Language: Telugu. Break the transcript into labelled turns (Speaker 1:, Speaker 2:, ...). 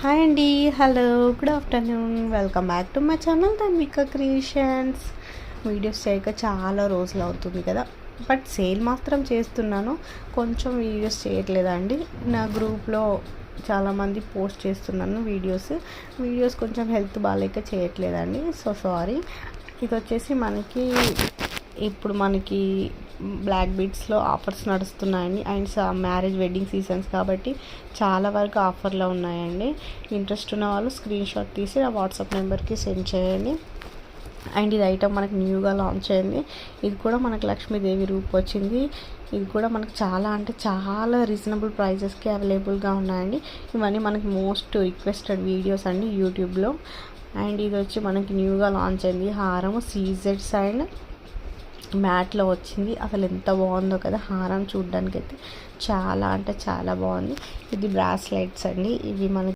Speaker 1: హాయ్ అండి, hello, good afternoon. Welcome back to my channel Tanvika creations. Videos చేయక చాలా రోజులు అవుతుంది కదా, బట్ సేల్ మాత్రం చేస్తున్నాను. కొంచెం వీడియోస్ చేయట్లేదండి. నా గ్రూప్లో చాలామంది పోస్ట్ చేస్తున్నాను వీడియోస్ కొంచెం హెల్త్ బాగాలేక చేయట్లేదండి. So sorry. ఇది వచ్చేసి ఇప్పుడు మనకి బ్లాక్ బీడ్స్లో ఆఫర్స్ నడుస్తున్నాయండి. అండ్ మ్యారేజ్ వెడ్డింగ్ సీజన్స్ కాబట్టి చాలా వరకు ఆఫర్లో ఉన్నాయండి. ఇంట్రెస్ట్ ఉన్న వాళ్ళు స్క్రీన్ షాట్ తీసి నా వాట్సాప్ నెంబర్కి సెండ్ చేయండి. అండ్ ఇది ఐటమ్ మనకి న్యూగా లాంచ్ అయింది. ఇది కూడా మనకు లక్ష్మీదేవి రూప్ వచ్చింది. ఇది కూడా మనకు చాలా రీజనబుల్ ప్రైజెస్కి అవైలబుల్గా ఉన్నాయండి. ఇవన్నీ మనకి మోస్ట్ రిక్వెస్టెడ్ వీడియోస్ అండి యూట్యూబ్లో. అండ్ ఇది వచ్చి మనకి న్యూగా లాంచ్ అయింది హారం సీజెడ్స్ అండ్ మ్యాట్లో వచ్చింది. అసలు ఎంత బాగుందో కదా హారం, చూడడానికి అయితే చాలా బాగుంది. ఇది బ్రాస్లెట్స్ అండి. ఇవి మనకి